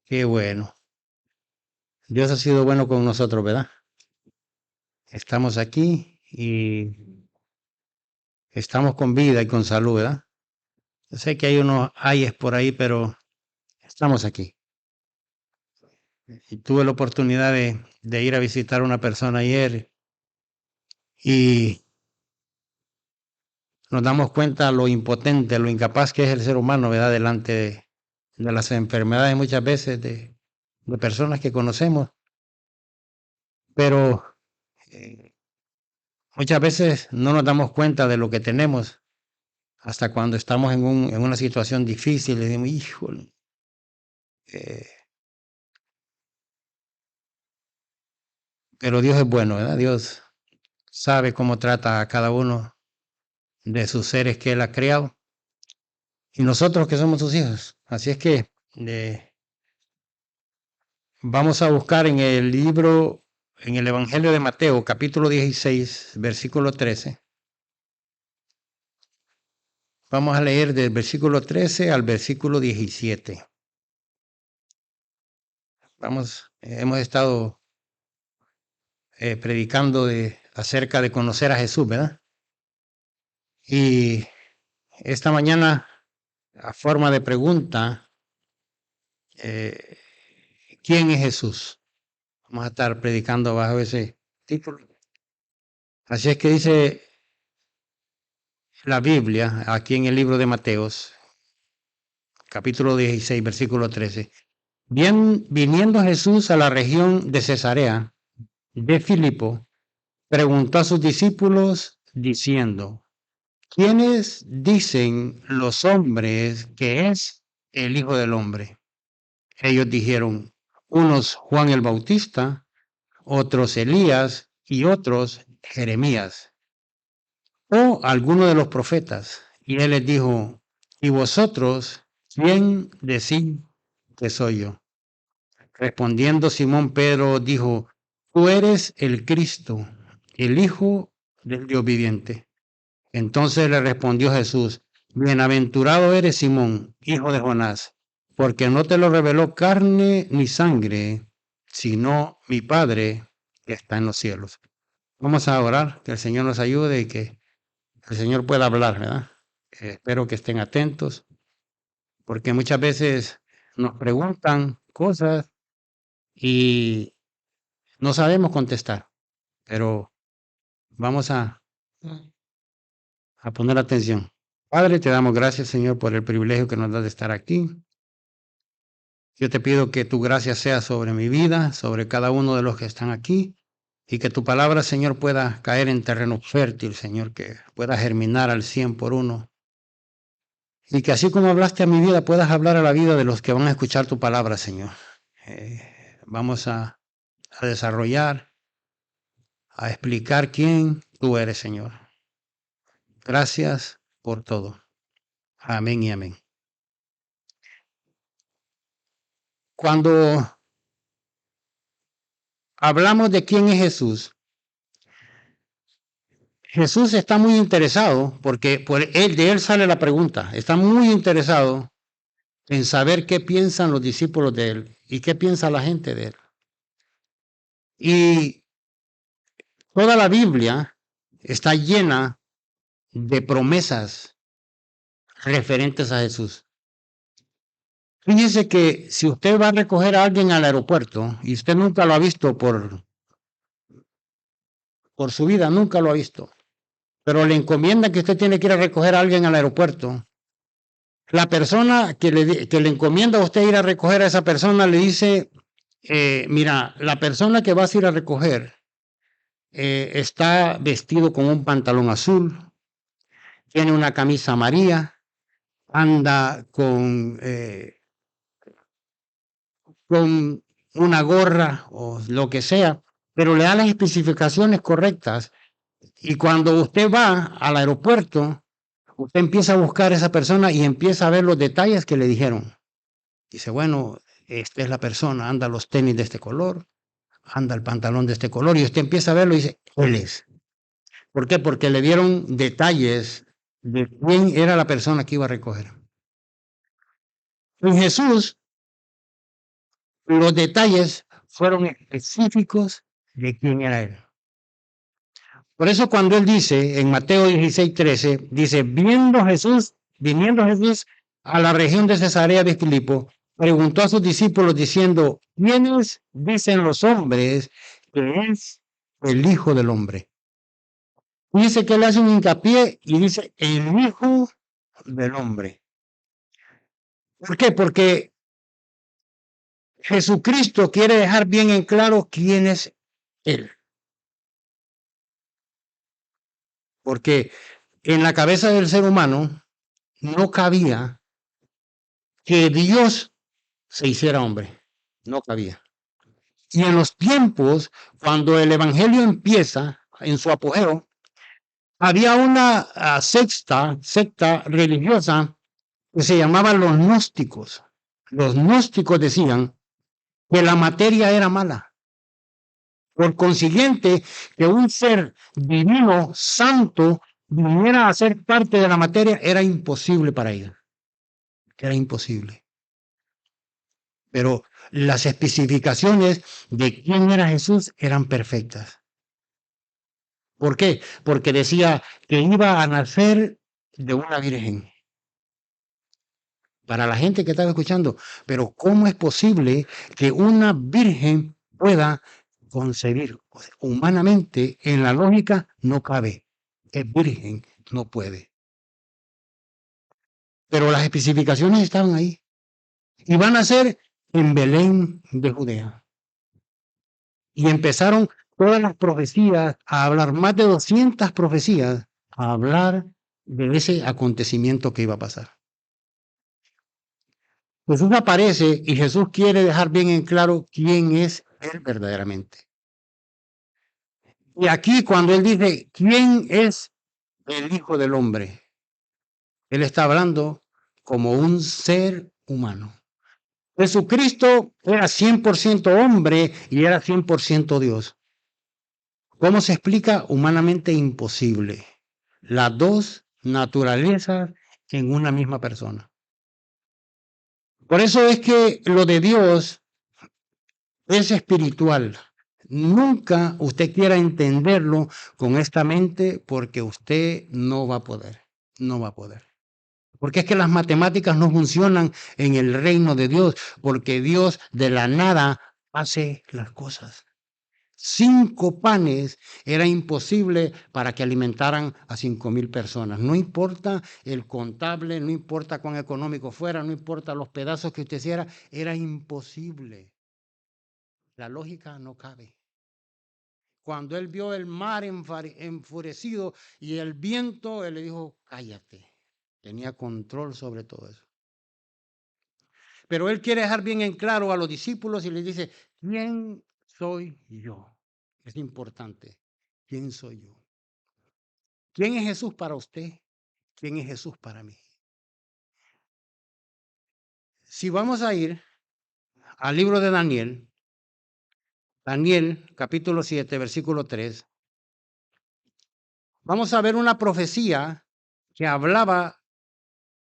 Qué bueno. Dios ha sido bueno con nosotros, ¿verdad? Estamos aquí y estamos con vida y con salud, ¿verdad? Yo sé que hay unos ayes por ahí, pero estamos aquí. Y tuve la oportunidad de ir a visitar a una persona ayer y nos damos cuenta lo impotente, lo incapaz que es el ser humano, ¿verdad? Delante de las enfermedades muchas veces de personas que conocemos, pero eh, muchas veces no nos damos cuenta de lo que tenemos hasta cuando estamos en una situación difícil y decimos, híjole, eh, pero Dios es bueno, ¿verdad? Dios sabe cómo trata a cada uno de sus seres que Él ha creado y nosotros que somos sus hijos. Así es que vamos a buscar en el libro, en el Evangelio de Mateo, capítulo 16, versículo 13. Vamos a leer del versículo 13 al versículo 17. Hemos estado predicando acerca de conocer a Jesús, ¿verdad? Y esta mañana, a forma de pregunta, eh, ¿quién es Jesús? Vamos a estar predicando bajo ese título. Así es que dice la Biblia, aquí en el libro de Mateos, capítulo 16, versículo 13. Bien, viniendo Jesús a la región de Cesarea de Filipo, preguntó a sus discípulos diciendo, ¿quiénes dicen los hombres que es el Hijo del Hombre? Ellos dijeron, unos Juan el Bautista, otros Elías y otros Jeremías, o alguno de los profetas. Y él les dijo, ¿y vosotros quién decís que soy yo? Respondiendo Simón Pedro dijo, tú eres el Cristo, el Hijo del Dios viviente. Entonces le respondió Jesús, bienaventurado eres Simón, hijo de Jonás, porque no te lo reveló carne ni sangre, sino mi Padre que está en los cielos. Vamos a orar, que el Señor nos ayude y que el Señor pueda hablar, ¿verdad? Espero que estén atentos, porque muchas veces nos preguntan cosas y no sabemos contestar, pero vamos a poner atención. Padre, te damos gracias, Señor, por el privilegio que nos da de estar aquí. Yo te pido que tu gracia sea sobre mi vida, sobre cada uno de los que están aquí, y que tu palabra, Señor, pueda caer en terreno fértil, Señor, que pueda germinar al 100 por uno. Y que así como hablaste a mi vida, puedas hablar a la vida de los que van a escuchar tu palabra, Señor. Vamos a desarrollar, a explicar quién tú eres, Señor. Gracias por todo. Amén y amén. Cuando hablamos de quién es Jesús, Jesús está muy interesado, porque de él sale la pregunta, está muy interesado en saber qué piensan los discípulos de él y qué piensa la gente de él. Y toda la Biblia está llena de promesas referentes a Jesús. Fíjese que si usted va a recoger a alguien al aeropuerto y usted nunca lo ha visto por su vida, nunca lo ha visto, pero le encomienda que usted tiene que ir a recoger a alguien al aeropuerto, la persona que le encomienda a usted ir a recoger a esa persona le dice, mira, la persona que vas a ir a recoger está vestido con un pantalón azul, tiene una camisa amarilla, anda con una gorra o lo que sea, pero le da las especificaciones correctas. Y cuando usted va al aeropuerto, usted empieza a buscar a esa persona y empieza a ver los detalles que le dijeron. Dice, bueno, esta es la persona, anda los tenis de este color, anda el pantalón de este color, y usted empieza a verlo y dice, él es. ¿Por qué? Porque le dieron detalles de quién era la persona que iba a recoger. En Jesús los detalles fueron específicos de quién era él. Por eso cuando él dice en Mateo 16:13, dice, viniendo Jesús a la región de Cesarea de Filipo, preguntó a sus discípulos diciendo, ¿quiénes dicen los hombres que es el Hijo del Hombre? Dice que él hace un hincapié y dice, el Hijo del Hombre. ¿Por qué? Porque Jesucristo quiere dejar bien en claro quién es él. Porque en la cabeza del ser humano no cabía que Dios se hiciera hombre. No cabía. Y en los tiempos, cuando el evangelio empieza en su apogeo, había una secta religiosa que se llamaba los gnósticos. Los gnósticos decían que la materia era mala. Por consiguiente, que un ser divino, santo, viniera a ser parte de la materia era imposible para ellos. Era imposible. Pero las especificaciones de quién era Jesús eran perfectas. ¿Por qué? Porque decía que iba a nacer de una virgen. Para la gente que estaba escuchando, pero ¿cómo es posible que una virgen pueda concebir? O sea, humanamente, en la lógica, no cabe. Es virgen, no puede. Pero las especificaciones estaban ahí. Y van a ser en Belén de Judea. Y empezaron todas las profecías a hablar, más de 200 profecías, a hablar de ese acontecimiento que iba a pasar. Jesús aparece y Jesús quiere dejar bien en claro quién es él verdaderamente. Y aquí cuando él dice, ¿quién es el Hijo del Hombre? Él está hablando como un ser humano. Jesucristo era 100% hombre y era 100% Dios. ¿Cómo se explica? Humanamente imposible. Las dos naturalezas en una misma persona. Por eso es que lo de Dios es espiritual. Nunca usted quiera entenderlo con esta mente porque usted no va a poder. No va a poder. Porque es que las matemáticas no funcionan en el reino de Dios, porque Dios de la nada hace las cosas. 5 panes era imposible para que alimentaran a 5,000 personas. No importa el contable, no importa cuán económico fuera, no importa los pedazos que usted hiciera, era imposible. La lógica no cabe. Cuando él vio el mar enfurecido y el viento, él le dijo, cállate. Tenía control sobre todo eso. Pero él quiere dejar bien en claro a los discípulos y les dice, ¿quién soy yo? Es importante. ¿Quién soy yo? ¿Quién es Jesús para usted? ¿Quién es Jesús para mí? Si vamos a ir al libro de Daniel, Daniel capítulo 7, versículo 3, vamos a ver una profecía que hablaba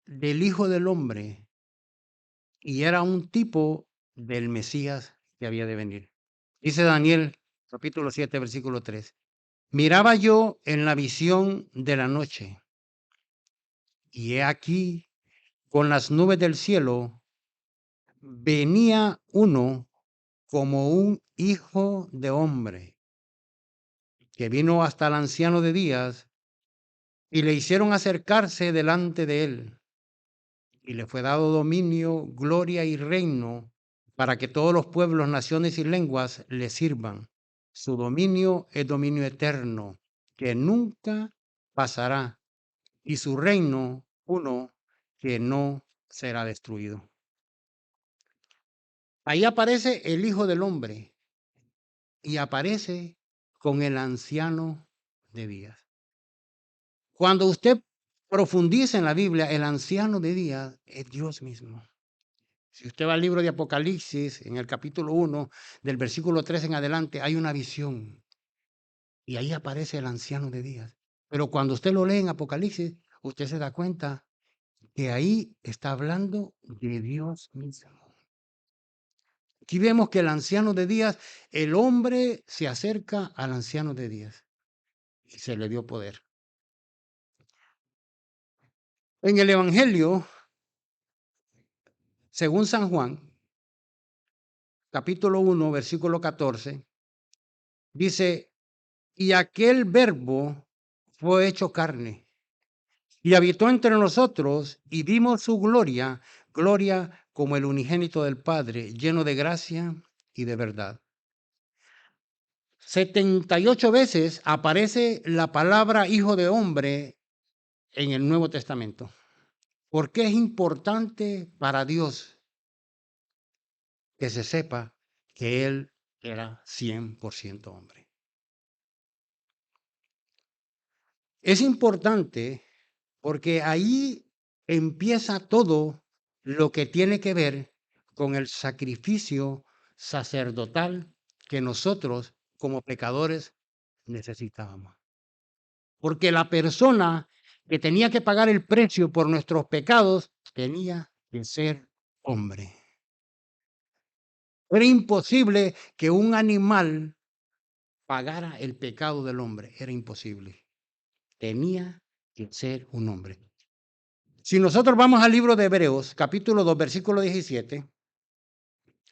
del Hijo del Hombre y era un tipo del Mesías que había de venir. Dice Daniel capítulo 7, versículo 3. Miraba yo en la visión de la noche, y he aquí, con las nubes del cielo, venía uno como un hijo de hombre, que vino hasta el anciano de días, y le hicieron acercarse delante de él, y le fue dado dominio, gloria y reino, para que todos los pueblos, naciones y lenguas le sirvan. Su dominio es dominio eterno, que nunca pasará, y su reino uno que no será destruido. Ahí aparece el Hijo del Hombre y aparece con el anciano de días. Cuando usted profundiza en la Biblia, el anciano de días es Dios mismo. Si usted va al libro de Apocalipsis, en el capítulo 1, del versículo 3 en adelante, hay una visión. Y ahí aparece el anciano de días. Pero cuando usted lo lee en Apocalipsis, usted se da cuenta que ahí está hablando de Dios mismo. Aquí vemos que el anciano de días, el hombre se acerca al anciano de días y se le dio poder. En el Evangelio, según San Juan, capítulo 1, versículo 14, dice, y aquel verbo fue hecho carne y habitó entre nosotros y vimos su gloria, gloria como el unigénito del Padre, lleno de gracia y de verdad. 78 veces aparece la palabra hijo de hombre en el Nuevo Testamento. ¿Por qué es importante para Dios que se sepa que Él era 100% hombre? Es importante porque ahí empieza todo lo que tiene que ver con el sacrificio sacerdotal que nosotros como pecadores necesitábamos. Porque la persona que tenía que pagar el precio por nuestros pecados tenía que ser hombre. Era imposible que un animal pagara el pecado del hombre. Era imposible. Tenía que ser un hombre. Si nosotros vamos al libro de Hebreos, capítulo 2, versículo 17,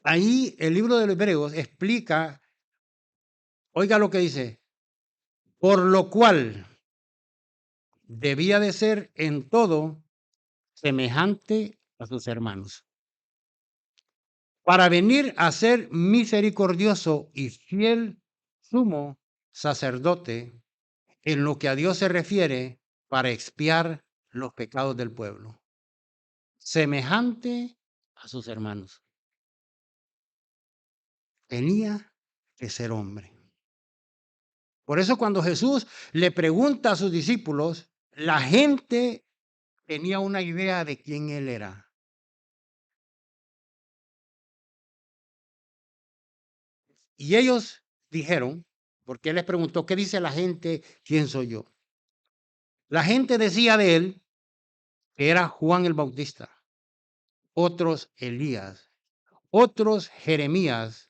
ahí el libro de Hebreos explica, oiga lo que dice, por lo cual debía de ser en todo semejante a sus hermanos, para venir a ser misericordioso y fiel sumo sacerdote en lo que a Dios se refiere para expiar los pecados del pueblo, semejante a sus hermanos. Tenía que ser hombre. Por eso cuando Jesús le pregunta a sus discípulos, la gente tenía una idea de quién él era. Y ellos dijeron, porque él les preguntó, ¿qué dice la gente? ¿Quién soy yo? La gente decía de él que era Juan el Bautista, otros Elías, otros Jeremías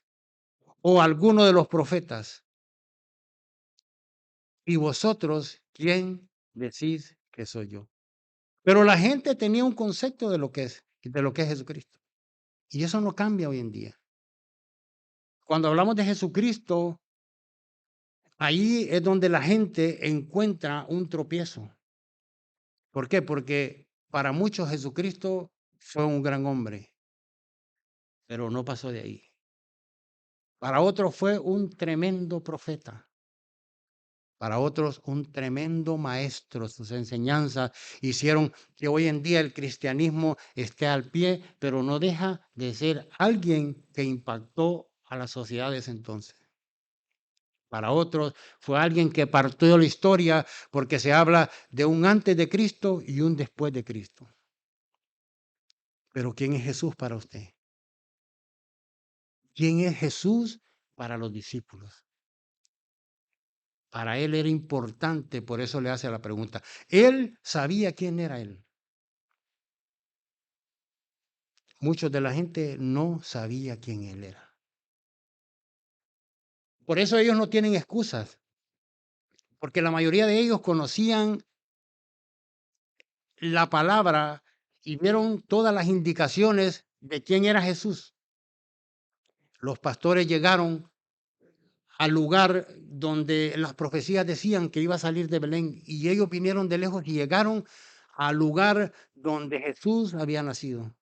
o alguno de los profetas. ¿Y vosotros quién decís que soy yo? Pero la gente tenía un concepto de lo que es Jesucristo. Y eso no cambia hoy en día. Cuando hablamos de Jesucristo, ahí es donde la gente encuentra un tropiezo. ¿Por qué? Porque para muchos Jesucristo fue un gran hombre, pero no pasó de ahí. Para otros fue un tremendo profeta. Para otros, un tremendo maestro. Sus enseñanzas hicieron que hoy en día el cristianismo esté al pie, pero no deja de ser alguien que impactó a las sociedades entonces. Para otros fue alguien que partió la historia porque se habla de un antes de Cristo y un después de Cristo. Pero ¿quién es Jesús para usted? ¿Quién es Jesús para los discípulos? Para él era importante, por eso le hace la pregunta. Él sabía quién era él. Muchos de la gente no sabía quién él era. Por eso ellos no tienen excusas, porque la mayoría de ellos conocían la palabra y vieron todas las indicaciones de quién era Jesús. Los pastores llegaron al lugar donde las profecías decían que iba a salir de Belén y ellos vinieron de lejos y llegaron al lugar donde Jesús había nacido.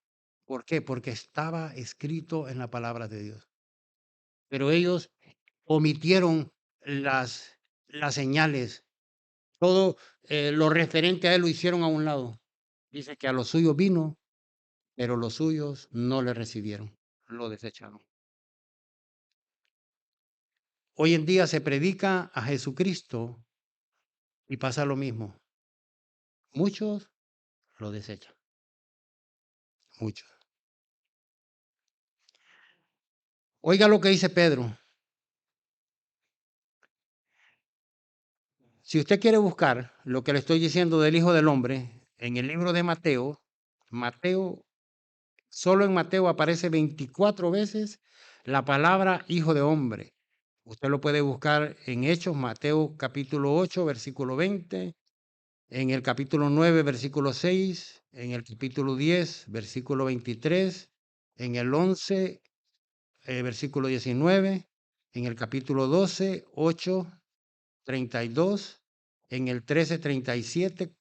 ¿Por qué? Porque estaba escrito en la palabra de Dios. Pero ellos omitieron las señales, todo lo referente a él lo hicieron a un lado. Dice que a los suyos vino, pero los suyos no le recibieron, lo desecharon. Hoy en día se predica a Jesucristo y pasa lo mismo. Muchos lo desechan, muchos. Oiga lo que dice Pedro. Si usted quiere buscar lo que le estoy diciendo del Hijo del Hombre en el libro de Mateo, Mateo Solo en Mateo aparece 24 veces la palabra hijo de hombre. Usted lo puede buscar en Hechos, Mateo capítulo 8, versículo 20, en el capítulo 9, versículo 6, en el capítulo 10, versículo 23, en el 11, versículo 19, en el capítulo 12, 8, 32, en el 13, 37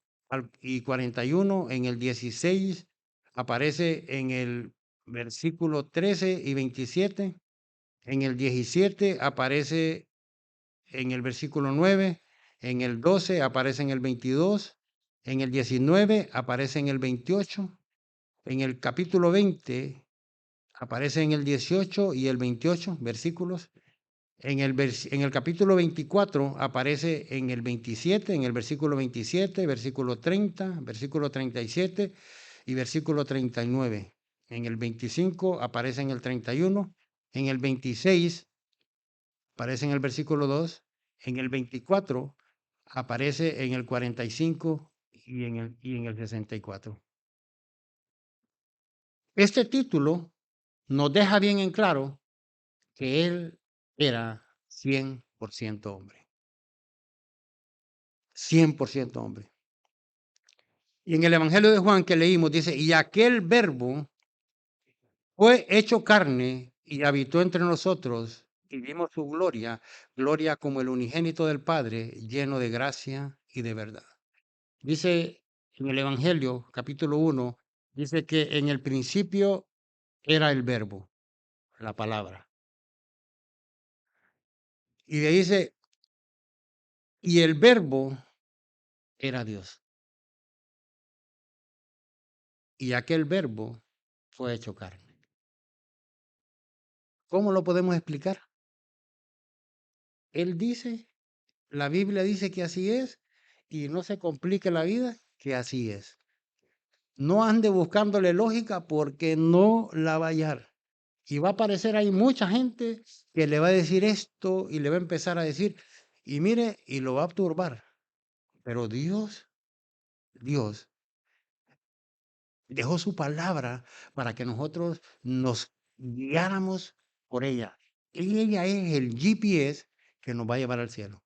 y 41, en el 16 aparece en el versículo 13 y 27, en el 17 aparece en el versículo 9, en el 12 aparece en el 22, en el 19 aparece en el 28, en el capítulo 20 aparece en el 18 y el 28 versículos. En el capítulo 24 aparece en el 27, en el versículo 27, versículo 30, versículo 37 y versículo 39. En el 25 aparece en el 31, en el 26 aparece en el versículo 2, en el 24 aparece en el 45 y en el 64. Este título nos deja bien en claro que él era 100% hombre. 100% hombre. Y en el Evangelio de Juan que leímos dice, y aquel verbo fue hecho carne y habitó entre nosotros y vimos su gloria, gloria como el unigénito del Padre, lleno de gracia y de verdad. Dice en el Evangelio, capítulo 1, dice que en el principio era el verbo, la palabra. Y le dice, y el verbo era Dios. Y aquel verbo fue hecho carne. ¿Cómo lo podemos explicar? Él dice, la Biblia dice que así es, y no se complique la vida, que así es. No ande buscándole lógica porque no la va a hallar. Y va a aparecer ahí mucha gente que le va a decir esto y le va a empezar a decir, y mire, y lo va a turbar. Pero Dios dejó su palabra para que nosotros nos guiáramos por ella. Y ella es el GPS que nos va a llevar al cielo.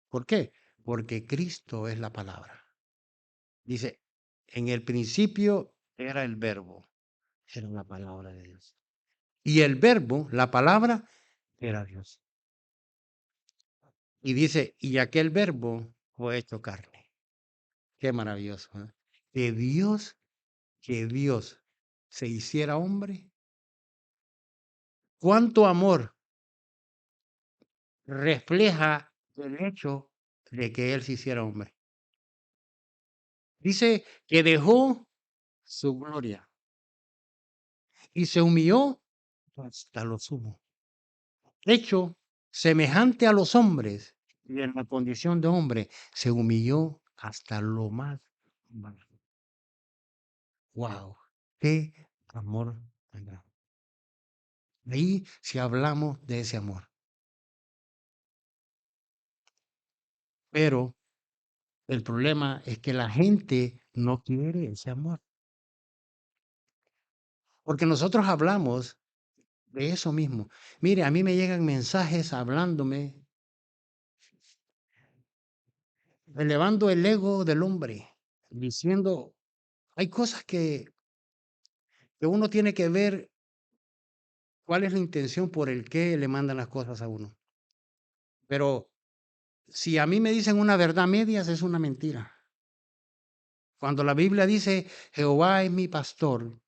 ¿Por qué? Porque Cristo es la palabra. Dice, en el principio era el verbo, era la palabra de Dios. Y el verbo, la palabra, era Dios. Y dice, y aquel verbo fue hecho carne. Qué maravilloso. ¿Eh? Que Dios se hiciera hombre. ¿Cuánto amor refleja el hecho de que Él se hiciera hombre? Dice que dejó su gloria y se humilló hasta lo sumo. Hecho semejante a los hombres y en la condición de hombre, se humilló hasta lo más bajo. ¡Wow! ¡Qué amor tan grande! Ahí si hablamos de ese amor. Pero el problema es que la gente no quiere ese amor. Porque nosotros hablamos de eso mismo. Mire, a mí me llegan mensajes hablándome, elevando el ego del hombre, diciendo, hay cosas que uno tiene que ver cuál es la intención por el que le mandan las cosas a uno. Pero si a mí me dicen una verdad medias, es una mentira. Cuando la Biblia dice, Jehová es mi pastor,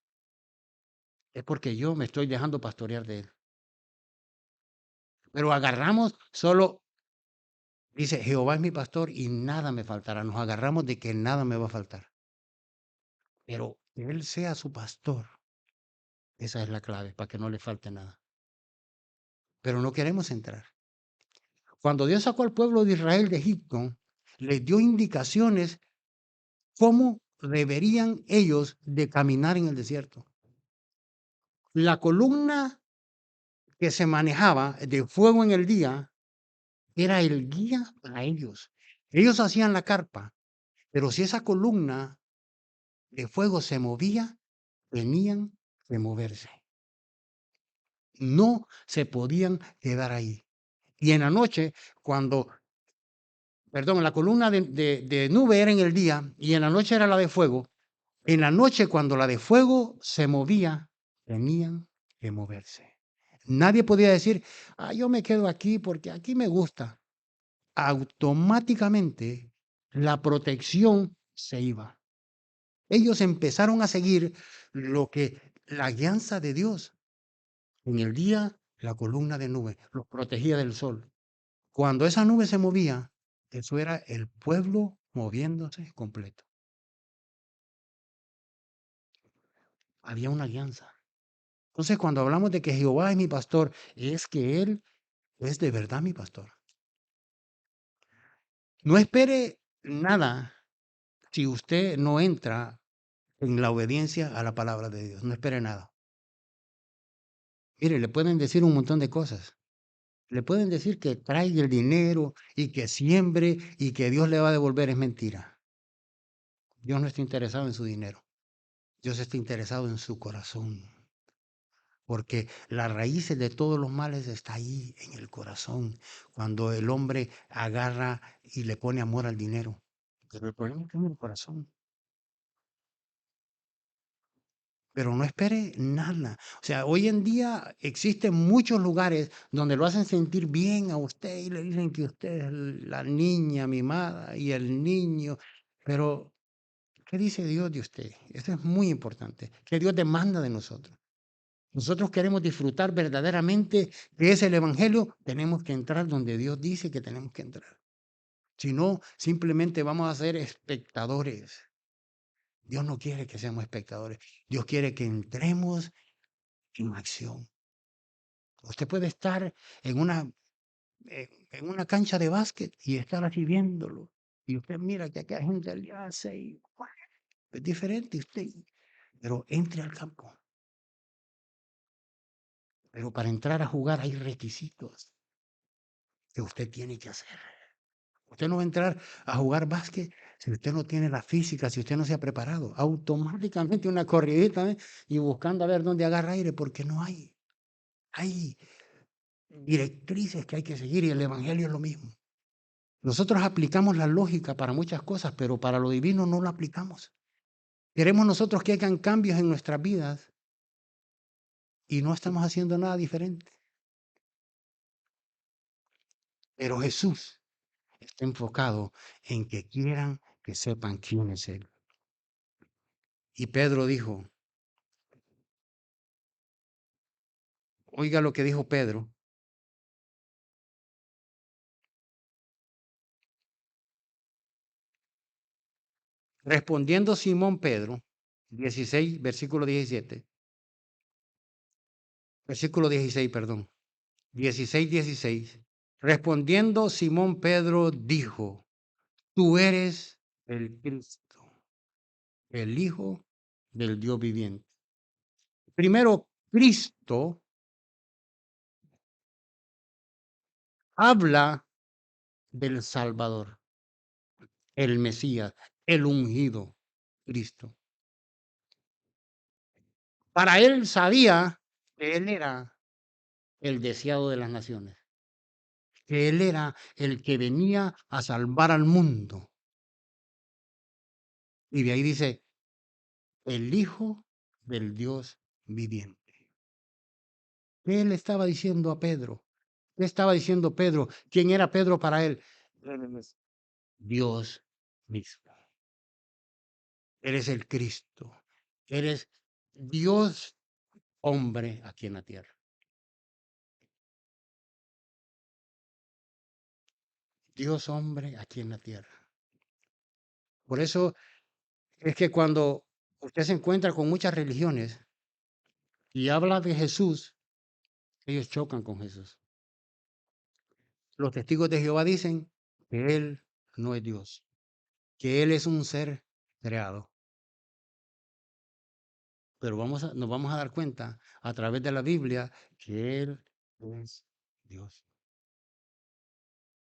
es porque yo me estoy dejando pastorear de él. Pero agarramos solo, dice, Jehová es mi pastor y nada me faltará. Nos agarramos de que nada me va a faltar. Pero que él sea su pastor, esa es la clave, para que no le falte nada. Pero no queremos entrar. Cuando Dios sacó al pueblo de Israel de Egipto, les dio indicaciones cómo deberían ellos de caminar en el desierto. La columna que se manejaba de fuego en el día era el guía para ellos. Ellos hacían la carpa, pero si esa columna de fuego se movía, tenían que moverse. No se podían quedar ahí. Y en la noche, cuando, perdón, la columna de nube era en el día y en la noche era la de fuego, en la noche cuando la de fuego se movía, tenían que moverse. Nadie podía decir, yo me quedo aquí porque aquí me gusta. Automáticamente la protección se iba. Ellos empezaron a seguir lo que la guianza de Dios. En el día, la columna de nube los protegía del sol. Cuando esa nube se movía, eso era el pueblo moviéndose completo. Había una alianza. Entonces, cuando hablamos de que Jehová es mi pastor, es que Él es de verdad mi pastor. No espere nada si usted no entra en la obediencia a la palabra de Dios. No espere nada. Mire, le pueden decir un montón de cosas. Le pueden decir que traiga el dinero y que siembre y que Dios le va a devolver. Es mentira. Dios no está interesado en su dinero. Dios está interesado en su corazón. Porque las raíces de todos los males está ahí en el corazón. Cuando el hombre agarra y le pone amor al dinero. Pero el problema está en el corazón. Pero no espere nada. O sea, hoy en día existen muchos lugares donde lo hacen sentir bien a usted y le dicen que usted es la niña mimada y el niño. Pero, ¿qué dice Dios de usted? Eso es muy importante. ¿Qué Dios demanda de nosotros? Nosotros queremos disfrutar verdaderamente que es el Evangelio, tenemos que entrar donde Dios dice que tenemos que entrar. Si no, simplemente vamos a ser espectadores. Dios no quiere que seamos espectadores. Dios quiere que entremos en acción. Usted puede estar en una cancha de básquet y estar así viéndolo. Y usted mira que acá hay gente le hace y ¡guau! Es diferente usted. Pero entre al campo. Pero para entrar a jugar hay requisitos que usted tiene que hacer. Usted no va a entrar a jugar básquet si usted no tiene la física, si usted no se ha preparado. Automáticamente una corridita, ¿eh? Y buscando a ver dónde agarra aire, porque no hay. Hay directrices que hay que seguir y el Evangelio es lo mismo. Nosotros aplicamos la lógica para muchas cosas, pero para lo divino no lo aplicamos. Queremos nosotros que hagan cambios en nuestras vidas y no estamos haciendo nada diferente. Pero Jesús está enfocado en que quieran que sepan quién es Él. Y Pedro dijo, oiga lo que dijo Pedro. Respondiendo Simón Pedro, 16, versículo 17, versículo 16, perdón, 16, 16. Respondiendo Simón Pedro dijo, tú eres el Cristo, el Hijo del Dios viviente. Primero, Cristo habla del Salvador, el Mesías, el ungido, Cristo. Para él sabía que él era el deseado de las naciones, que él era el que venía a salvar al mundo. Y de ahí dice, el Hijo del Dios viviente. ¿Qué le estaba diciendo a Pedro? ¿Qué estaba diciendo Pedro? ¿Quién era Pedro para él? Dios mismo. Eres el Cristo. Eres Dios hombre aquí en la tierra. Dios hombre aquí en la tierra. Por eso es que cuando usted se encuentra con muchas religiones y habla de Jesús, ellos chocan con Jesús. Los testigos de Jehová dicen que Él no es Dios, que Él es un ser creado. Pero nos vamos a dar cuenta a través de la Biblia que Él es Dios.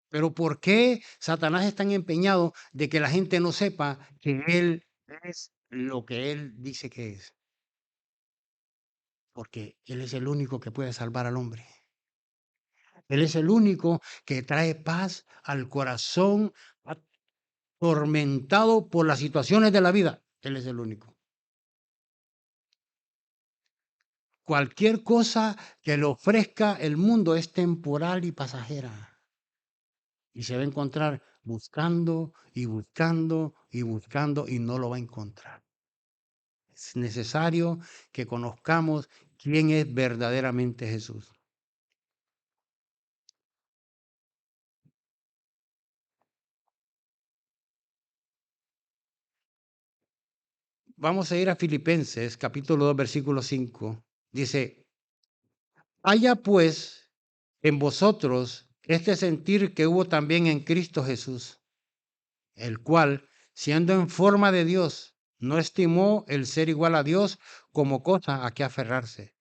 Pero ¿por qué Satanás es tan empeñado de que la gente no sepa que Él es lo que Él dice que es? porque Él es el único que puede salvar al hombre. Él es el único que trae paz al corazón atormentado por las situaciones de la vida. Él es el único. Cualquier cosa que le ofrezca el mundo es temporal y pasajera. Y se va a encontrar buscando y buscando y buscando y no lo va a encontrar. Es necesario que conozcamos quién es verdaderamente Jesús. Vamos a ir a Filipenses, capítulo 2, versículo 5. Dice, haya pues en vosotros este sentir que hubo también en Cristo Jesús, el cual, siendo en forma de Dios, no estimó el ser igual a Dios como cosa a que aferrarse,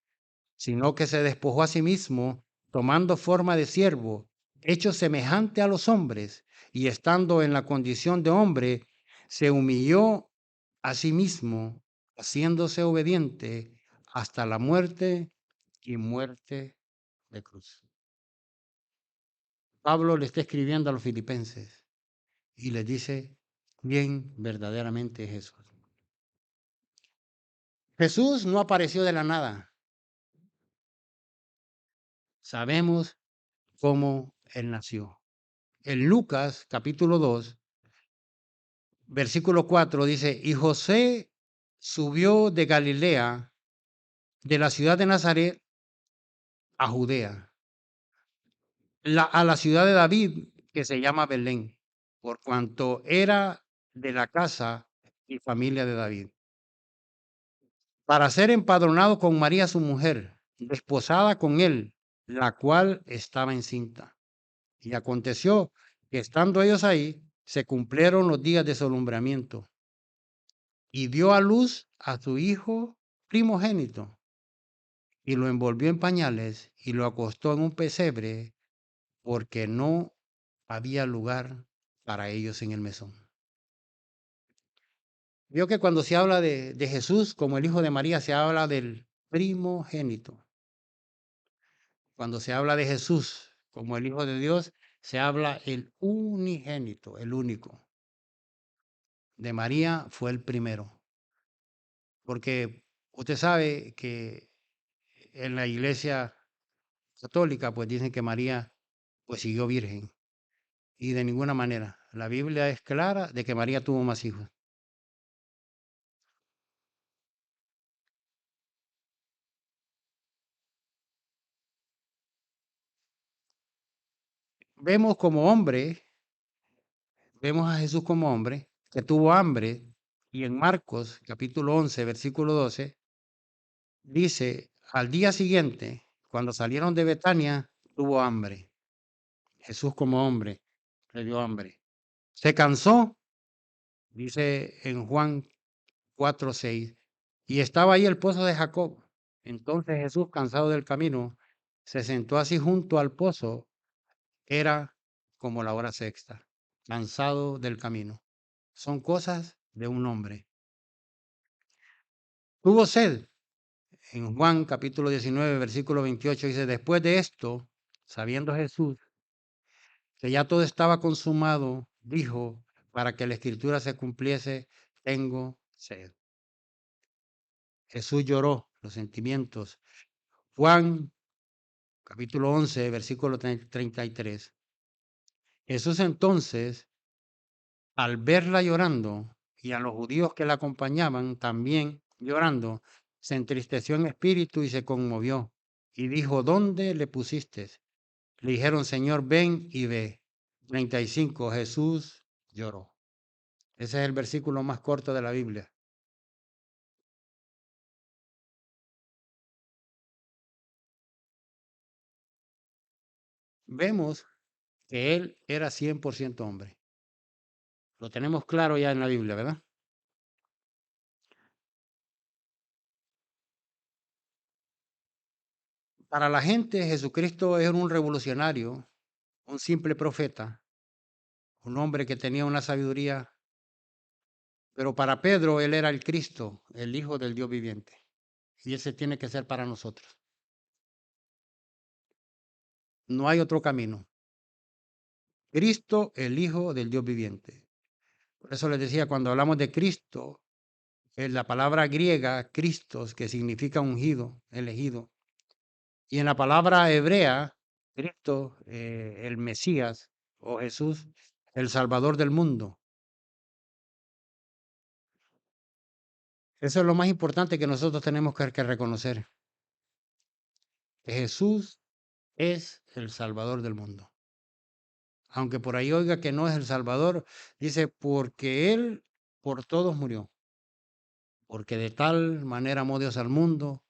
sino que se despojó a sí mismo, tomando forma de siervo, hecho semejante a los hombres, y estando en la condición de hombre, se humilló a sí mismo, haciéndose obediente hasta la muerte y muerte de cruz. Pablo le está escribiendo a los filipenses y les dice quién verdaderamente es Jesús. Jesús no apareció de la nada. Sabemos cómo él nació. En Lucas capítulo 2, versículo 4 dice, y José subió de Galilea, de la ciudad de Nazaret, a Judea, a la ciudad de David, que se llama Belén, por cuanto era de la casa y familia de David, para ser empadronado con María su mujer, desposada con él, la cual estaba encinta. Y aconteció que estando ellos ahí, se cumplieron los días de su alumbramiento, y dio a luz a su hijo primogénito, y lo envolvió en pañales y lo acostó en un pesebre, porque no había lugar para ellos en el mesón. Vio que cuando se habla de Jesús como el hijo de María, se habla del primogénito. Cuando se habla de Jesús como el hijo de Dios, se habla el unigénito, el único. De María fue el primero. Porque usted sabe que en la iglesia católica, pues dicen que María pues siguió virgen. Y de ninguna manera. La Biblia es clara de que María tuvo más hijos. Vemos como hombre, vemos a Jesús como hombre, que tuvo hambre, y en Marcos capítulo 11, versículo 12, dice, al día siguiente, cuando salieron de Betania, tuvo hambre. Jesús como hombre le dio hambre. Se cansó, dice en Juan 4:6, y estaba ahí el pozo de Jacob. Entonces Jesús, cansado del camino, se sentó así junto al pozo. Era como la hora sexta, cansado del camino. Son cosas de un hombre. Tuvo sed. En Juan capítulo 19, versículo 28 dice, después de esto, sabiendo Jesús que ya todo estaba consumado, dijo, para que la escritura se cumpliese, tengo sed. Jesús lloró los sentimientos. Juan capítulo 11, versículo 33. Jesús entonces, al verla llorando y a los judíos que la acompañaban también llorando, se entristeció en espíritu y se conmovió y dijo, ¿dónde le pusiste? Le dijeron, Señor, ven y ve. 35. Jesús lloró. Ese es el versículo más corto de la Biblia. Vemos que él era 100% hombre. Lo tenemos claro ya en la Biblia, ¿verdad? Para la gente, Jesucristo era un revolucionario, un simple profeta, un hombre que tenía una sabiduría, pero para Pedro él era el Cristo, el Hijo del Dios viviente. y ese tiene que ser para nosotros. No hay otro camino. Cristo, el Hijo del Dios viviente. Por eso les decía, cuando hablamos de Cristo, es la palabra griega, Christos, que significa ungido, elegido. Y en la palabra hebrea, Cristo, el Mesías o Jesús, el Salvador del mundo. Eso es lo más importante que nosotros tenemos que reconocer. Que Jesús es el Salvador del mundo. Aunque por ahí oiga que no es el Salvador, dice, porque Él por todos murió. Porque de tal manera amó Dios al mundo,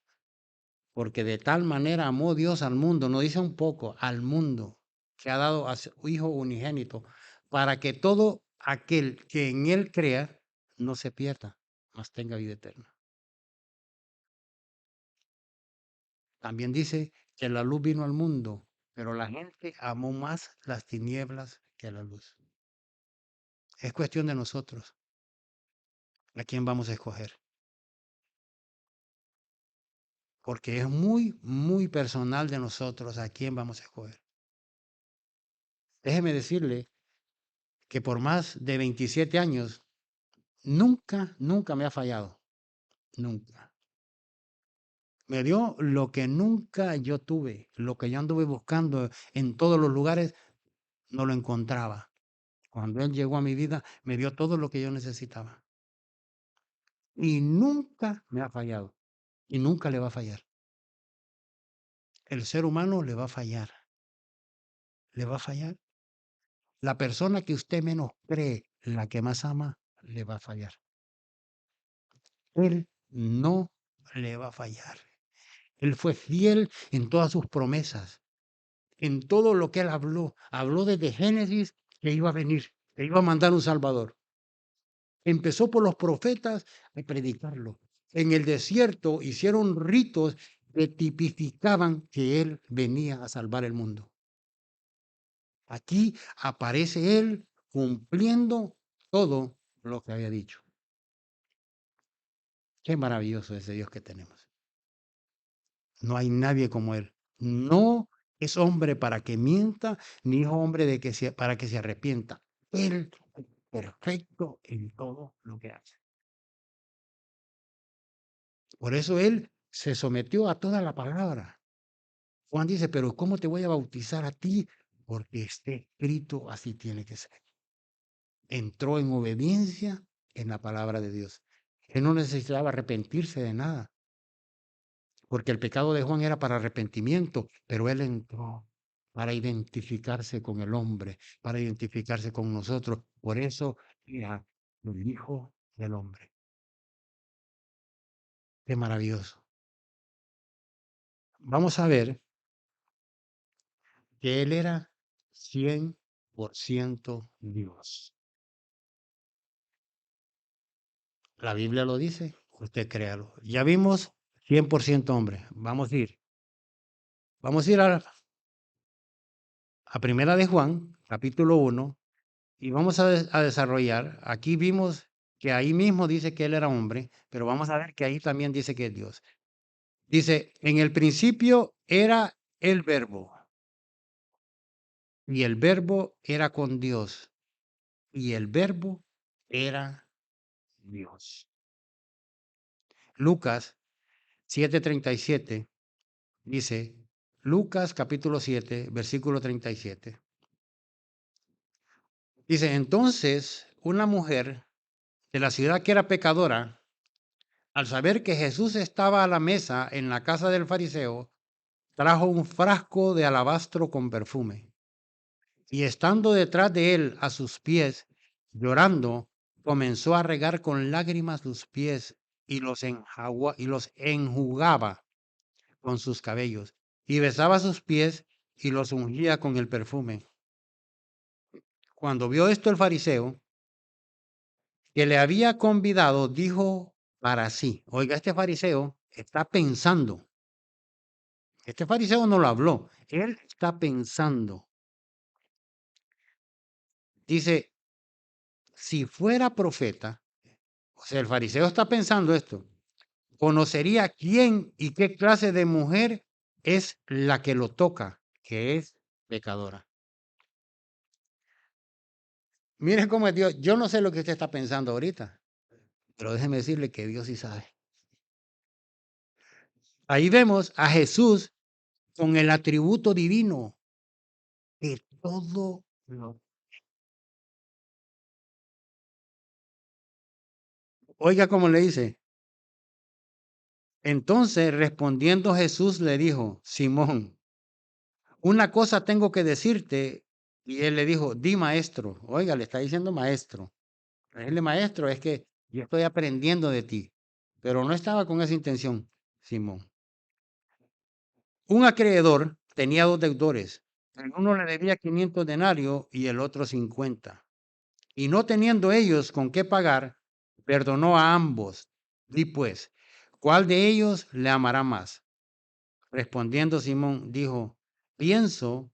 porque de tal manera amó Dios al mundo, no dice un poco, al mundo, que ha dado a su Hijo unigénito, para que todo aquel que en Él crea no se pierda, mas tenga vida eterna. También dice que la luz vino al mundo, pero la gente amó más las tinieblas que la luz. Es cuestión de nosotros a quién vamos a escoger, porque es muy, muy personal de nosotros a quién vamos a escoger. Déjeme decirle que por más de 27 años, nunca me ha fallado, nunca. Me dio lo que nunca yo tuve, lo que yo anduve buscando en todos los lugares, no lo encontraba. Cuando Él llegó a mi vida, me dio todo lo que yo necesitaba. Y nunca me ha fallado. Y nunca le va a fallar. El ser humano le va a fallar. Le va a fallar. La persona que usted menos cree, la que más ama, le va a fallar. Él no le va a fallar. Él fue fiel en todas sus promesas, en todo lo que él habló. Habló desde Génesis que iba a venir, que iba a mandar un Salvador. Empezó por los profetas a predicarlo. En el desierto hicieron ritos que tipificaban que él venía a salvar el mundo. Aquí aparece él cumpliendo todo lo que había dicho. Qué maravilloso ese Dios que tenemos. No hay nadie como él. No es hombre para que mienta, ni es hombre para que se arrepienta. Él es perfecto en todo lo que hace. Por eso él se sometió a toda la palabra. Juan dice, pero ¿cómo te voy a bautizar a ti? Porque está escrito, así tiene que ser. Entró en obediencia en la palabra de Dios. Él no necesitaba arrepentirse de nada, porque el pecado de Juan era para arrepentimiento, pero él entró para identificarse con el hombre, para identificarse con nosotros. Por eso era el Hijo del Hombre. Qué maravilloso. Vamos a ver que él era 100% Dios. La Biblia lo dice, usted créalo. Ya vimos 100% hombre. Vamos a ir a Primera de Juan, capítulo 1, y vamos a desarrollar. Aquí vimos que ahí mismo dice que él era hombre, pero vamos a ver que ahí también dice que es Dios. Dice, en el principio era el verbo, y el verbo era con Dios, y el verbo era Dios. Lucas 7:37 dice, Lucas capítulo 7, versículo 37. Dice, entonces una mujer de la ciudad que era pecadora, al saber que Jesús estaba a la mesa en la casa del fariseo, trajo un frasco de alabastro con perfume. Y estando detrás de él a sus pies, llorando, comenzó a regar con lágrimas sus pies y los enjugaba con sus cabellos, y besaba sus pies y los ungía con el perfume. Cuando vio esto el fariseo, que le había convidado, dijo para sí, oiga, este fariseo está pensando, este fariseo no lo habló, él está pensando. Dice, si fuera profeta, o sea, el fariseo está pensando esto, conocería quién y qué clase de mujer es la que lo toca, que es pecadora. Mire cómo es Dios. Yo no sé lo que usted está pensando ahorita, pero déjeme decirle que Dios sí sabe. Ahí vemos a Jesús con el atributo divino de todo lo. Oiga cómo le dice. Entonces respondiendo Jesús le dijo, Simón, una cosa tengo que decirte. Y él le dijo, di maestro. Oiga, le está diciendo maestro. Decirle maestro es que yo estoy aprendiendo de ti. Pero no estaba con esa intención, Simón. Un acreedor tenía dos deudores. El uno le debía 500 denarios y el otro 50. Y no teniendo ellos con qué pagar, perdonó a ambos. Di pues, ¿cuál de ellos le amará más? Respondiendo Simón, dijo, pienso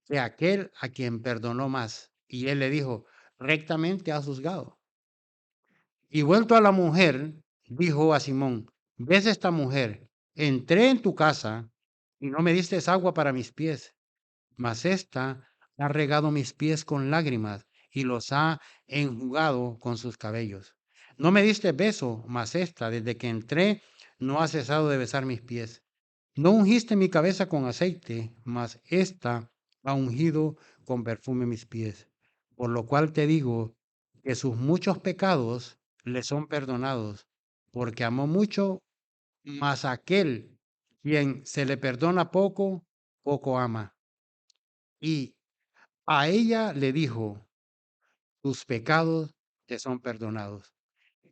que aquel a quien perdonó más. Y él le dijo, rectamente has juzgado. Y vuelto a la mujer, dijo a Simón, ¿ves esta mujer? Entré en tu casa y no me diste agua para mis pies, mas ésta ha regado mis pies con lágrimas y los ha enjugado con sus cabellos. No me diste beso, mas ésta, desde que entré, no ha cesado de besar mis pies. No ungiste mi cabeza con aceite, mas ésta ha ungido con perfume mis pies. Por lo cual te digo que sus muchos pecados le son perdonados, porque amó mucho, mas aquel quien se le perdona poco, poco ama. Y a ella le dijo, tus pecados te son perdonados.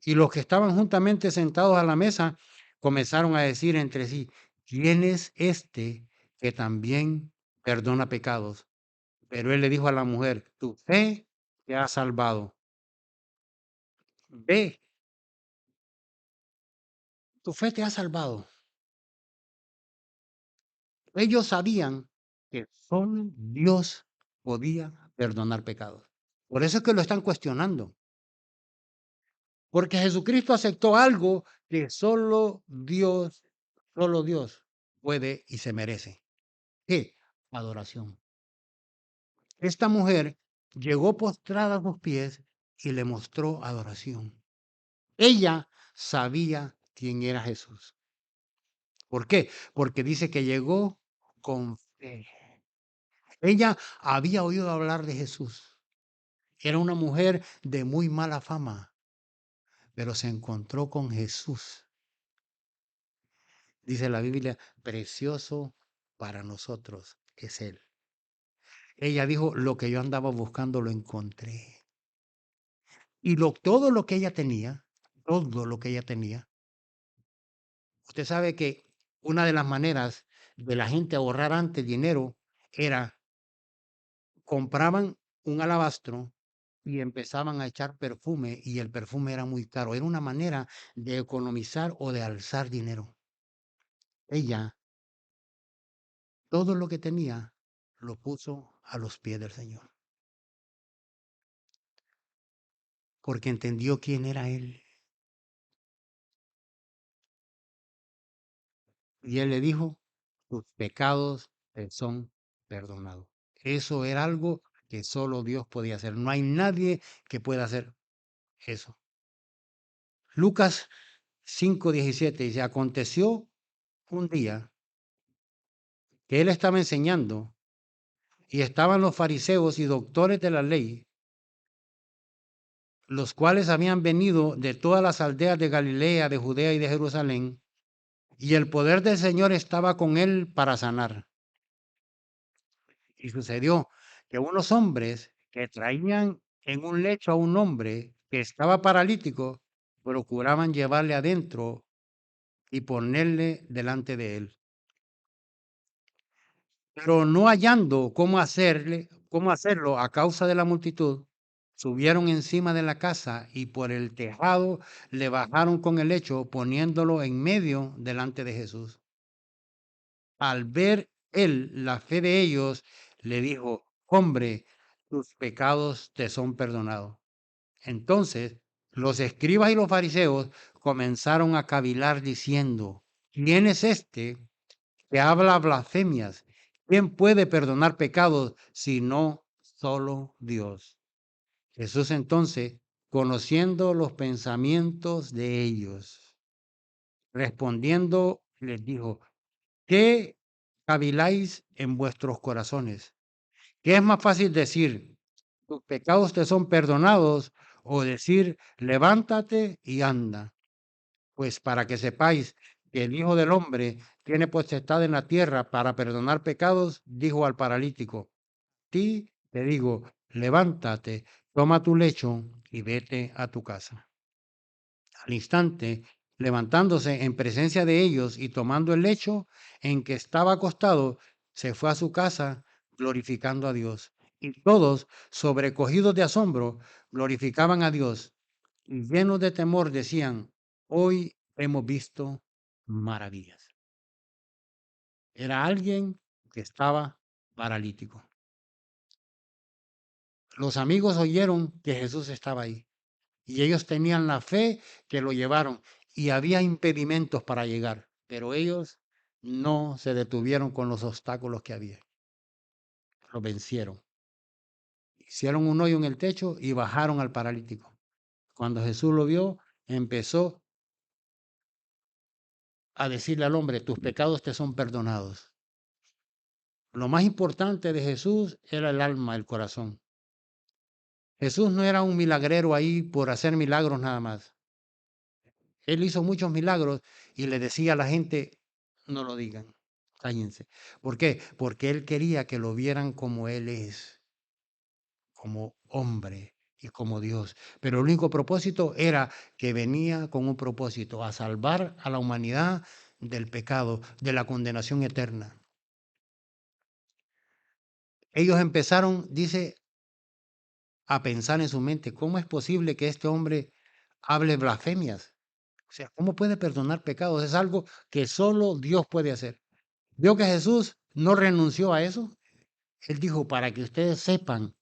Y los que estaban juntamente sentados a la mesa comenzaron a decir entre sí, ¿quién es este que también perdona pecados? Pero él le dijo a la mujer, tu fe te ha salvado. Ve, tu fe te ha salvado. Ellos sabían que solo Dios podía perdonar pecados. Por eso es que lo están cuestionando. Porque Jesucristo aceptó algo que solo Dios puede y se merece. ¿Qué? Adoración. Esta mujer llegó postrada a sus pies y le mostró adoración. Ella sabía quién era Jesús. ¿Por qué? Porque dice que llegó con fe. Ella había oído hablar de Jesús. Era una mujer de muy mala fama, pero se encontró con Jesús. Dice la Biblia, precioso para nosotros es Él. Ella dijo, lo que yo andaba buscando lo encontré. Y todo lo que ella tenía, todo lo que ella tenía, usted sabe que una de las maneras de la gente ahorrar antes dinero era compraban un alabastro y empezaban a echar perfume y el perfume era muy caro. Era una manera de economizar o de alzar dinero. Ella, todo lo que tenía, lo puso a los pies del Señor, porque entendió quién era Él. Y Él le dijo, tus pecados te son perdonados. Eso era algo que solo Dios podía hacer. No hay nadie que pueda hacer eso. Lucas 5:17 dice, aconteció un día que él estaba enseñando y estaban los fariseos y doctores de la ley, los cuales habían venido de todas las aldeas de Galilea, de Judea y de Jerusalén, y el poder del Señor estaba con él para sanar. Y sucedió que unos hombres que traían en un lecho a un hombre que estaba paralítico, procuraban llevarle adentro y ponerle delante de él. Pero no hallando cómo hacerlo a causa de la multitud, subieron encima de la casa y por el tejado le bajaron con el lecho, poniéndolo en medio delante de Jesús. Al ver él la fe de ellos, le dijo, hombre, tus pecados te son perdonados. Entonces Los escribas y los fariseos comenzaron a cavilar diciendo, ¿quién es este que habla blasfemias? ¿Quién puede perdonar pecados sino solo Dios? Jesús entonces, conociendo los pensamientos de ellos, respondiendo, les dijo, ¿qué caviláis en vuestros corazones? ¿Qué es más fácil decir, tus pecados te son perdonados, o decir, levántate y anda? Pues para que sepáis que el Hijo del Hombre tiene potestad en la tierra para perdonar pecados, dijo al paralítico, ti te digo, levántate, toma tu lecho y vete a tu casa. Al instante, levantándose en presencia de ellos y tomando el lecho en que estaba acostado, se fue a su casa glorificando a Dios. Y todos, sobrecogidos de asombro, glorificaban a Dios y llenos de temor decían, hoy hemos visto maravillas. Era alguien que estaba paralítico. Los amigos oyeron que Jesús estaba ahí y ellos tenían la fe que lo llevaron y había impedimentos para llegar, pero ellos no se detuvieron con los obstáculos que había. Lo vencieron. Hicieron un hoyo en el techo y bajaron al paralítico. Cuando Jesús lo vio, empezó a decirle al hombre, tus pecados te son perdonados. Lo más importante de Jesús era el alma, el corazón. Jesús no era un milagrero ahí por hacer milagros nada más. Él hizo muchos milagros y le decía a la gente, no lo digan, cállense. ¿Por qué? Porque él quería que lo vieran como él es, como hombre y como Dios. Pero el único propósito era que venía con un propósito, a salvar a la humanidad del pecado, de la condenación eterna. Ellos empezaron, dice, a pensar en su mente, ¿cómo es posible que este hombre hable blasfemias? O sea, ¿cómo puede perdonar pecados? Es algo que solo Dios puede hacer. Vio que Jesús no renunció a eso. Él dijo, para que ustedes sepan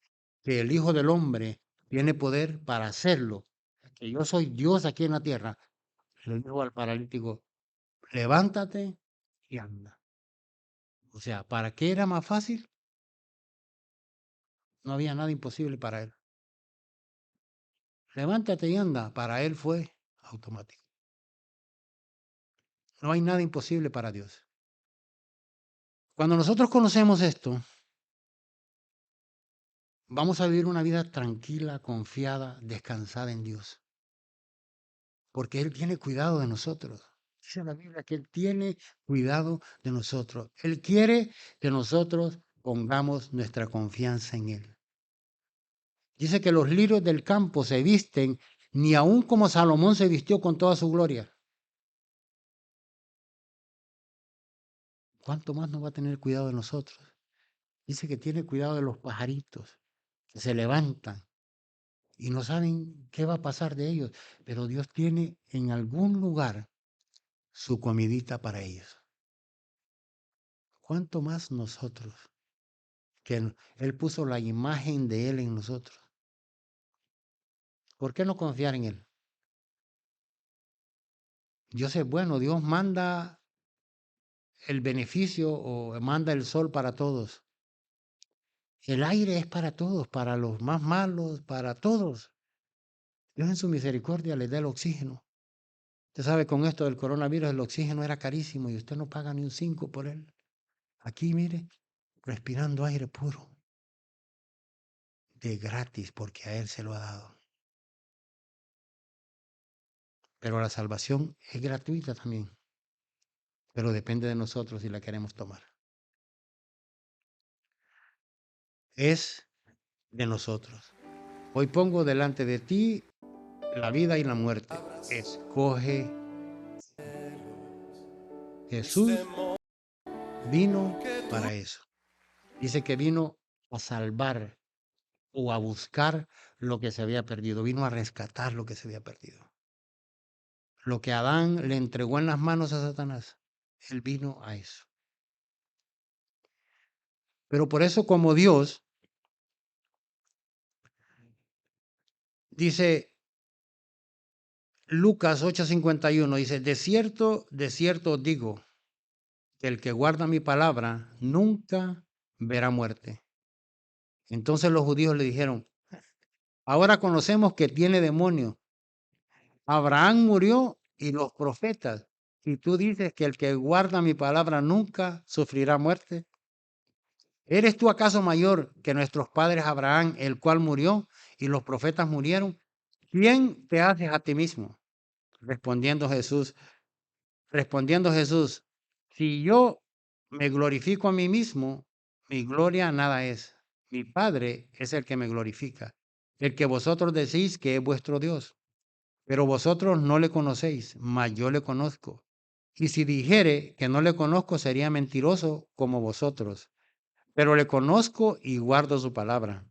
que el Hijo del Hombre tiene poder para hacerlo, que yo soy Dios aquí en la tierra. Le dijo al paralítico, levántate y anda. O sea, ¿para qué era más fácil? No había nada imposible para él. Levántate y anda. Para él fue automático. No hay nada imposible para Dios. Cuando nosotros conocemos esto, vamos a vivir una vida tranquila, confiada, descansada en Dios. Porque Él tiene cuidado de nosotros. Dice la Biblia que Él tiene cuidado de nosotros. Él quiere que nosotros pongamos nuestra confianza en Él. Dice que los lirios del campo se visten, ni aun como Salomón se vistió con toda su gloria. ¿Cuánto más nos va a tener cuidado de nosotros? Dice que tiene cuidado de los pajaritos, que se levantan y no saben qué va a pasar de ellos, pero Dios tiene en algún lugar su comidita para ellos. ¿Cuánto más nosotros? Que Él puso la imagen de Él en nosotros. ¿Por qué no confiar en Él? Dios es bueno, Dios manda el beneficio o manda el sol para todos. El aire es para todos, para los más malos, para todos. Dios en su misericordia les da el oxígeno. Usted sabe, con esto del coronavirus, el oxígeno era carísimo y usted no paga ni un 5 por él. Aquí, mire, respirando aire puro, de gratis, porque a Él se lo ha dado. Pero la salvación es gratuita también, pero depende de nosotros si la queremos tomar. Es de nosotros. Hoy pongo delante de ti la vida y la muerte. Escoge. Jesús vino para eso. Dice que vino a salvar o a buscar lo que se había perdido. Vino a rescatar lo que se había perdido. Lo que Adán le entregó en las manos a Satanás, él vino a eso. Pero por eso, como Dios dice, Lucas 8:51 dice, de cierto os digo, que el que guarda mi palabra nunca verá muerte. Entonces los judíos le dijeron, ahora conocemos que tiene demonio. Abraham murió y los profetas. Y tú dices que el que guarda mi palabra nunca sufrirá muerte. ¿Eres tú acaso mayor que nuestros padres Abraham, el cual murió y los profetas murieron? ¿Quién te haces a ti mismo? Respondiendo Jesús, respondiendo Jesús, si yo me glorifico a mí mismo, mi gloria nada es. Mi Padre es el que me glorifica, el que vosotros decís que es vuestro Dios. Pero vosotros no le conocéis, mas yo le conozco. Y si dijere que no le conozco, sería mentiroso como vosotros. Pero le conozco y guardo su palabra.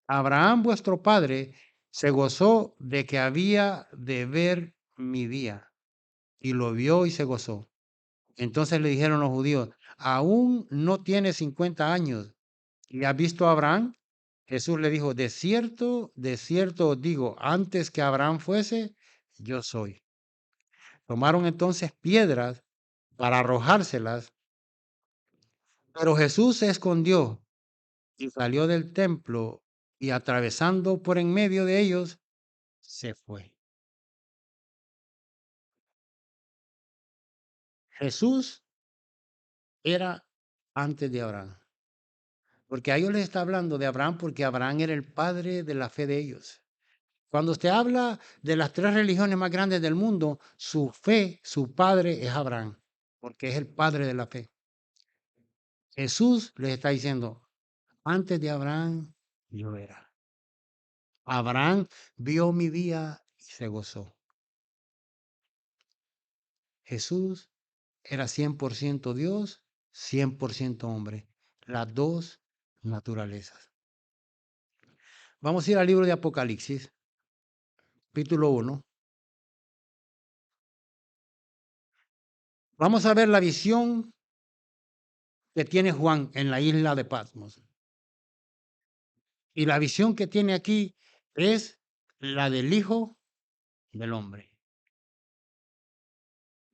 Abraham, vuestro padre, se gozó de que había de ver mi día, y lo vio y se gozó. Entonces le dijeron los judíos, aún no tiene 50 años, ¿y has visto a Abraham? Jesús le dijo, de cierto os digo, antes que Abraham fuese, yo soy. Tomaron entonces piedras para arrojárselas, pero Jesús se escondió y salió del templo y atravesando por en medio de ellos, se fue. Jesús era antes de Abraham, porque a ellos les está hablando de Abraham porque Abraham era el padre de la fe de ellos. Cuando usted habla de las tres religiones más grandes del mundo, su fe, su padre es Abraham, porque es el padre de la fe. Jesús les está diciendo, antes de Abraham, yo era. Abraham vio mi día y se gozó. Jesús era 100% Dios, 100% hombre, las dos naturalezas. Vamos a ir al libro de Apocalipsis, capítulo 1. Vamos a ver la visión que tiene Juan en la isla de Patmos. Y la visión que tiene aquí es la del Hijo del Hombre.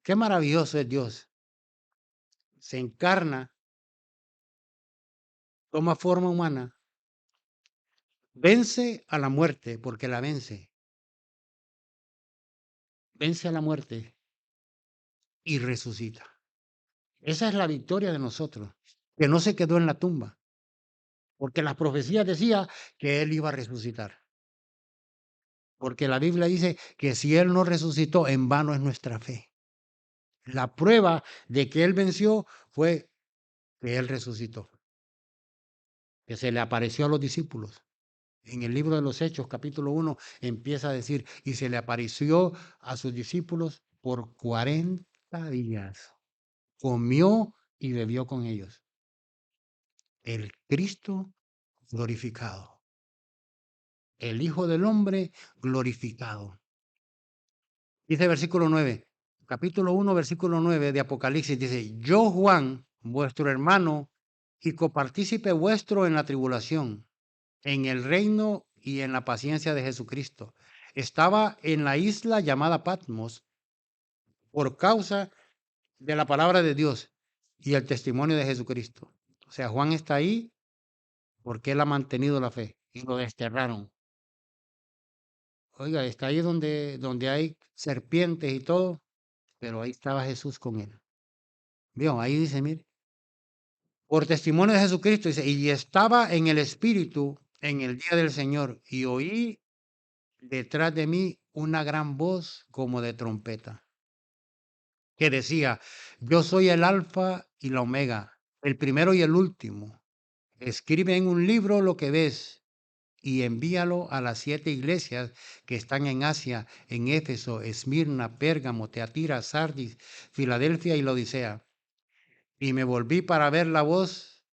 Qué maravilloso es Dios. Se encarna, toma forma humana, vence a la muerte porque la vence. Vence a la muerte y resucita. Esa es la victoria de nosotros, que no se quedó en la tumba, porque las profecías decían que Él iba a resucitar. Porque la Biblia dice que si Él no resucitó, en vano es nuestra fe. La prueba de que Él venció fue que Él resucitó, que se le apareció a los discípulos. En el libro de los Hechos, capítulo 1, empieza a decir, y se le apareció a sus discípulos por 40 días. Comió y bebió con ellos. El Cristo glorificado. El Hijo del Hombre glorificado. Dice versículo 9, capítulo 1, versículo 9 de Apocalipsis, dice, yo Juan, vuestro hermano y copartícipe vuestro en la tribulación, en el reino y en la paciencia de Jesucristo. Estaba en la isla llamada Patmos por causa de la palabra de Dios y el testimonio de Jesucristo. O sea, Juan está ahí porque él ha mantenido la fe y lo desterraron. Oiga, está ahí donde hay serpientes y todo, pero ahí estaba Jesús con él. Vio, ahí dice, mire, por testimonio de Jesucristo, dice, y estaba en el Espíritu en el día del Señor, y oí detrás de mí una gran voz como de trompeta, que decía, yo soy el Alfa y la Omega, el primero y el último. Escribe en un libro lo que ves y envíalo a las 7 iglesias que están en Asia, en Éfeso, Esmirna, Pérgamo, Teatira, Sardis, Filadelfia y la Odisea. Y me volví para ver la voz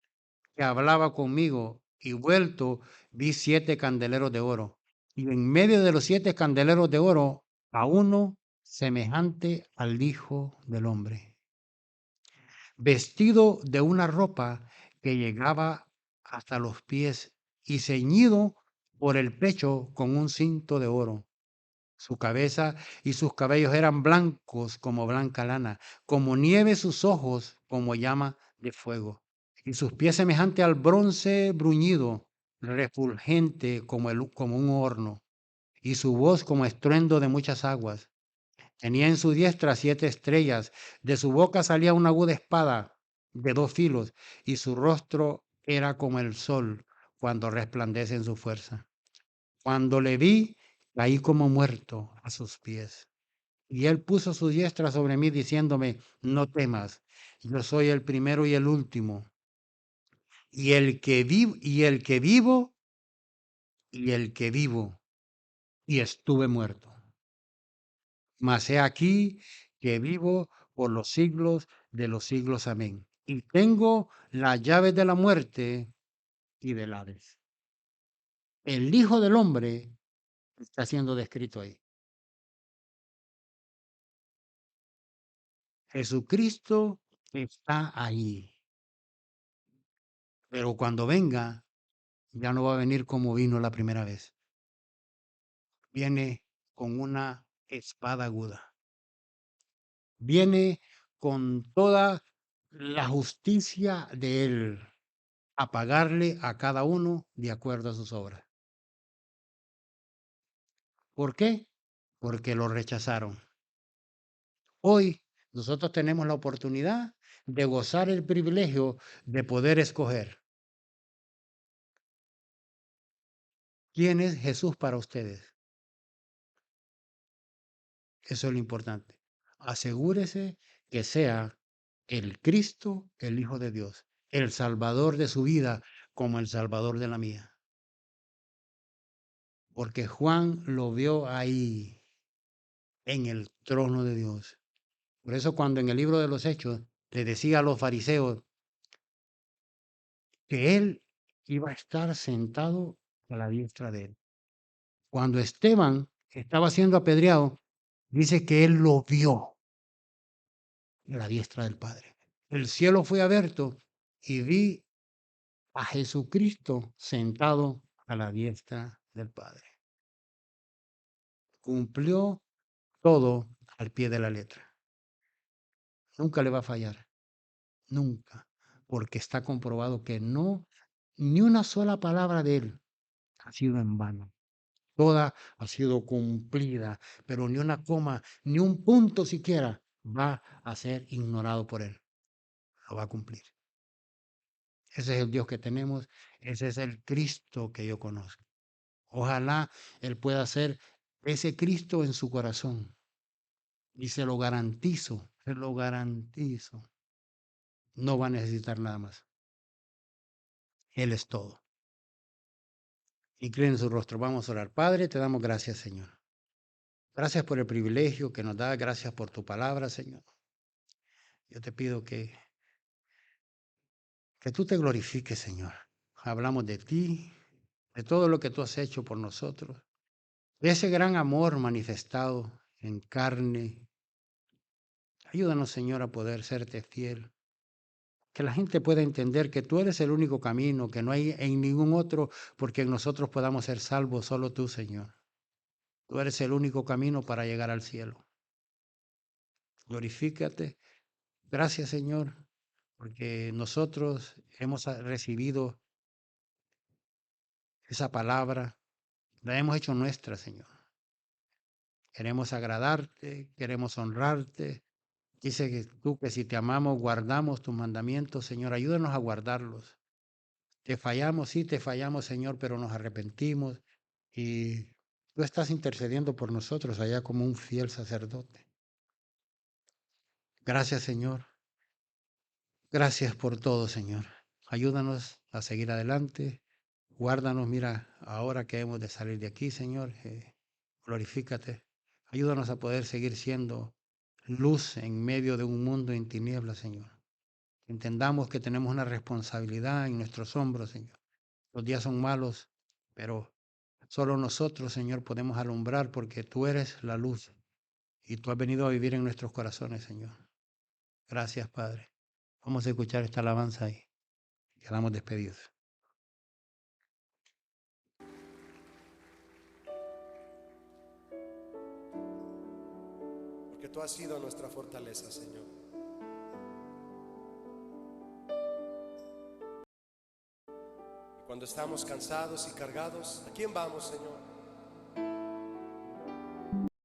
que hablaba conmigo, y vuelto vi 7 candeleros de oro. Y en medio de los 7 candeleros de oro, a uno semejante al Hijo del Hombre, vestido de una ropa que llegaba hasta los pies y ceñido por el pecho con un cinto de oro. Su cabeza y sus cabellos eran blancos como blanca lana, como nieve sus ojos, como llama de fuego. Y sus pies semejante al bronce bruñido, refulgente como un horno. Y su voz como estruendo de muchas aguas. Tenía en su diestra 7 estrellas, de su boca salía una aguda espada de 2 filos, y su rostro era como el sol cuando resplandece en su fuerza. Cuando le vi, caí como muerto a sus pies. Y él puso su diestra sobre mí, diciéndome, no temas, yo soy el primero y el último, y el que vivo, y estuve muerto. Mas he aquí que vivo por los siglos de los siglos. Amén. Y tengo las llaves de la muerte y del Hades. El Hijo del Hombre está siendo descrito ahí. Jesucristo está ahí. Pero cuando venga, ya no va a venir como vino la primera vez. Viene con una espada aguda. Viene con toda la justicia de Él a pagarle a cada uno de acuerdo a sus obras. ¿Por qué? Porque lo rechazaron. Hoy nosotros tenemos la oportunidad de gozar el privilegio de poder escoger quién es Jesús para ustedes. Eso es lo importante. Asegúrese que sea el Cristo, el Hijo de Dios, el Salvador de su vida como el Salvador de la mía. Porque Juan lo vio ahí, en el trono de Dios. Por eso cuando en el libro de los Hechos le decía a los fariseos que él iba a estar sentado a la diestra de él. Cuando Esteban estaba siendo apedreado, dice que él lo vio a la diestra del Padre. El cielo fue abierto y vi a Jesucristo sentado a la diestra del Padre. Cumplió todo al pie de la letra. Nunca le va a fallar, nunca, porque está comprobado que no, ni una sola palabra de él ha sido en vano. Toda ha sido cumplida, pero ni una coma, ni un punto siquiera va a ser ignorado por él. Lo va a cumplir. Ese es el Dios que tenemos, ese es el Cristo que yo conozco. Ojalá Él pueda ser ese Cristo en su corazón. Y se lo garantizo, se lo garantizo. No va a necesitar nada más. Él es todo. Inclinen su rostro, vamos a orar. Padre, te damos gracias, Señor. Gracias por el privilegio que nos da, gracias por tu palabra, Señor. Yo te pido que tú te glorifiques, Señor. Hablamos de ti, de todo lo que tú has hecho por nosotros, de ese gran amor manifestado en carne. Ayúdanos, Señor, a poder serte fiel. Que la gente pueda entender que tú eres el único camino, que no hay en ningún otro, porque en nosotros podamos ser salvos, solo tú, Señor. Tú eres el único camino para llegar al cielo. Glorifícate. Gracias, Señor, porque nosotros hemos recibido esa palabra, la hemos hecho nuestra, Señor. Queremos agradarte, queremos honrarte. Dice que tú que si te amamos, guardamos tus mandamientos, Señor. Ayúdanos a guardarlos. Te fallamos, sí, te fallamos, Señor, pero nos arrepentimos y tú estás intercediendo por nosotros allá como un fiel sacerdote. Gracias, Señor. Gracias por todo, Señor. Ayúdanos a seguir adelante. Guárdanos, mira, ahora que hemos de salir de aquí, Señor, glorifícate. Ayúdanos a poder seguir siendo luz en medio de un mundo en tinieblas, Señor. Entendamos que tenemos una responsabilidad en nuestros hombros, Señor. Los días son malos, pero solo nosotros, Señor, podemos alumbrar porque tú eres la luz y tú has venido a vivir en nuestros corazones, Señor. Gracias, Padre. Vamos a escuchar esta alabanza y quedamos despedidos. Tú has sido nuestra fortaleza, Señor. Y cuando estamos cansados y cargados, ¿a quién vamos, Señor?